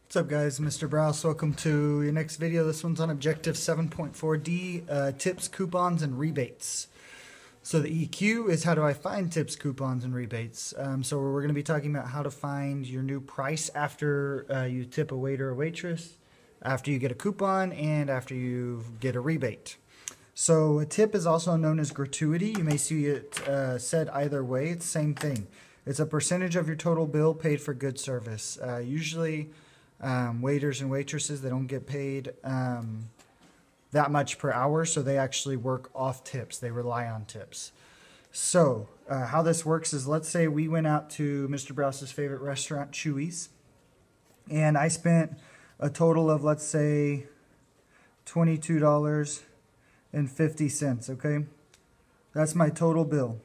What's up guys, Mr. Browse. Welcome to your next video. This one's on Objective 7.4D, tips, coupons, and rebates. So the EQ is how do I find tips, coupons, and rebates. So we're going to be talking about how to find your new price after you tip a waiter or waitress, after you get a coupon, and after you get a rebate. So a tip is also known as gratuity. You may see it said either way. It's the same thing. It's a percentage of your total bill paid for good service. Usually waiters and waitresses, they don't get paid that much per hour, so they actually work off tips. They rely on tips. So how this works is, let's say we went out to Mr. Browse's favorite restaurant, Chewy's, and I spent a total of, let's say, $22.50, okay? That's my total bill.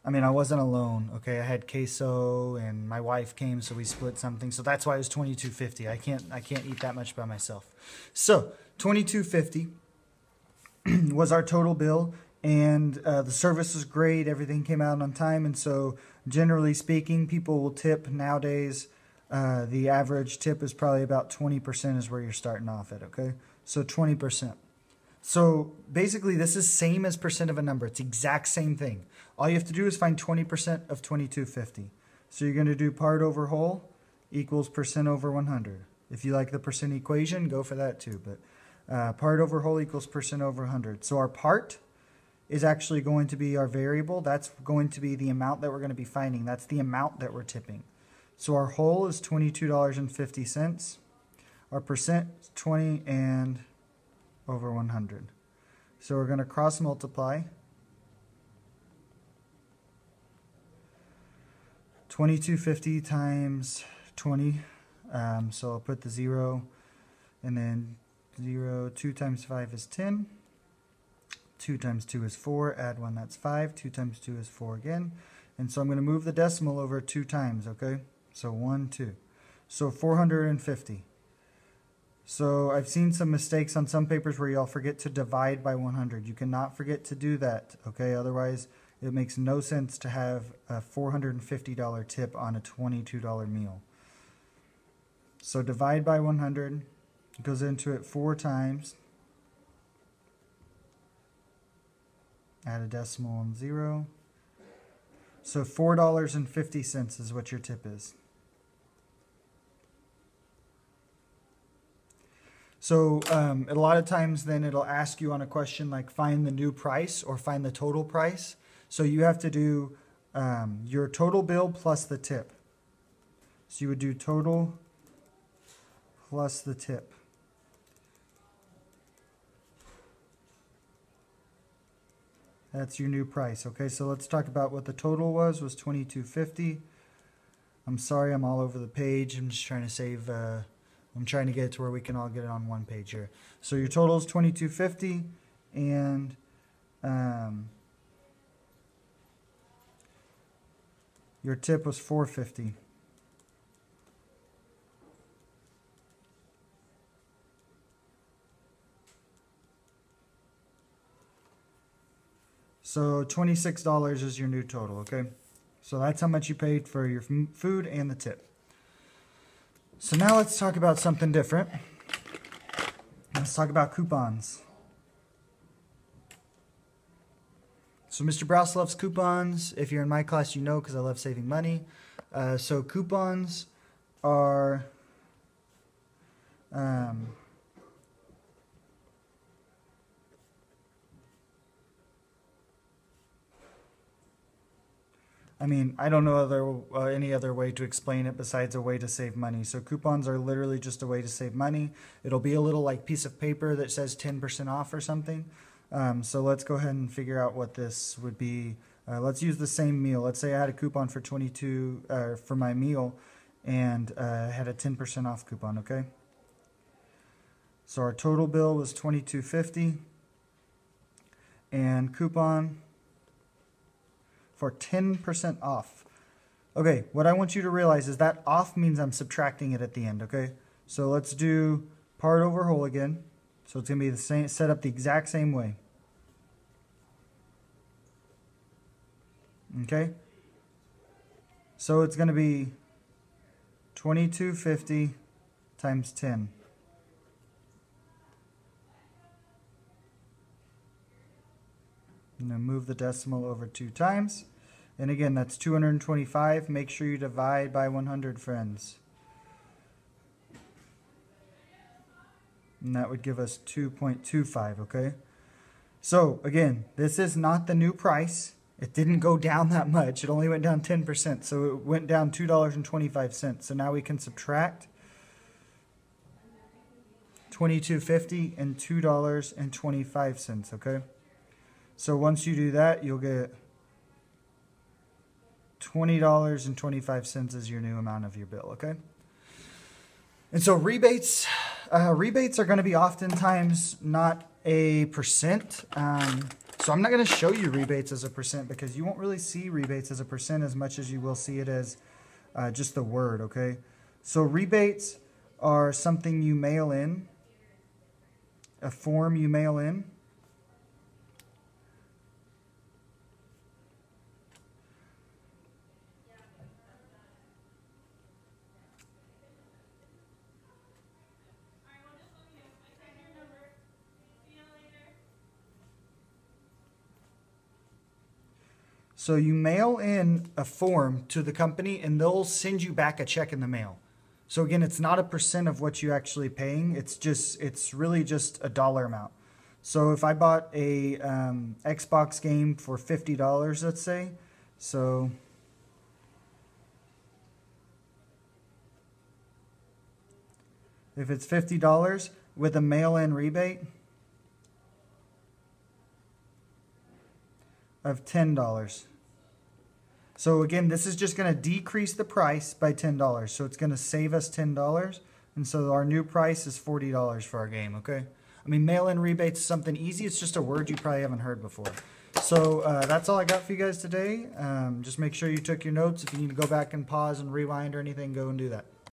I mean, I wasn't alone, okay? I had queso and my wife came, so we split something. So that's why it was $22.50. I can't eat that much by myself. So $22.50 was our total bill, and the service was great. Everything came out on time, and so generally speaking, people will tip nowadays. The average tip is probably about 20% is where you're starting off at, okay? So 20%. So basically this is same as percent of a number. It's the exact same thing. All you have to do is find 20% of $22.50. So you're going to do part over whole equals percent over 100. If you like the percent equation, go for that too. But part over whole equals percent over 100. So our part is actually going to be our variable. That's going to be the amount that we're going to be finding. That's the amount that we're tipping. So our whole is $22.50. Our percent is 20 and over 100. So we're going to cross multiply 2250 times 20. So I'll put the 0 and then 0. 2 times 5 is 10. 2 times 2 is 4. Add 1, that's 5. 2 times 2 is 4 again. And so I'm going to move the decimal over 2 times, okay? So 1, 2. So 450. So I've seen some mistakes on some papers where y'all forget to divide by 100. You cannot forget to do that, okay? Otherwise, it makes no sense to have a $450 tip on a $22 meal. So divide by 100. It goes into it 4 times. Add a decimal and 0. So $4.50 is what your tip is. So a lot of times then it'll ask you on a question like find the new price or find the total price. So you have to do your total bill plus the tip. So you would do total plus the tip. That's your new price. Okay, so let's talk about what the total was $22.50. I'm sorry, I'm all over the page. I'm just trying to save... I'm trying to get it to where we can all get it on one page here. So your total is $22.50, and your tip was $4.50. So $26 is your new total, okay? So that's how much you paid for your food and the tip. So now let's talk about something different. Let's talk about coupons. So Mr. Browse loves coupons. If you're in my class, you know because I love saving money. So coupons are I mean, I don't know any other way to explain it besides a way to save money. So coupons are literally just a way to save money. It'll be a little like piece of paper that says 10% off or something. So let's go ahead and figure out what this would be. Let's use the same meal. Let's say I had a coupon for 22 for my meal, and I had a 10% off coupon. Okay. So our total bill was $22.50, and coupon for 10% off. Okay, what I want you to realize is that off means I'm subtracting it at the end, okay? So let's do part over whole again. So it's going to be the same, set up the exact same way. Okay? So it's going to be 2250 times 10. And then move the decimal over 2 times. And again, that's 225. Make sure you divide by 100, friends. And that would give us 2.25, okay? So, again, this is not the new price. It didn't go down that much. It only went down 10%. So it went down $2.25. So now we can subtract $22.50 and $2.25, okay? So once you do that, you'll get $20.25 as your new amount of your bill, okay? And so rebates are going to be oftentimes not a percent. So I'm not going to show you rebates as a percent because you won't really see rebates as a percent as much as you will see it as just the word, okay? So rebates are something you mail in, a form you mail in. So you mail in a form to the company and they'll send you back a check in the mail. So again, it's not a percent of what you're actually paying. It's really just a dollar amount. So if I bought a Xbox game for $50, let's say, so if it's $50 with a mail-in rebate of $10. So again, this is just going to decrease the price by $10. So it's going to save us $10. And so our new price is $40 for our game, okay? I mean, mail-in rebates is something easy. It's just a word you probably haven't heard before. So that's all I got for you guys today. Just make sure you took your notes. If you need to go back and pause and rewind or anything, go and do that.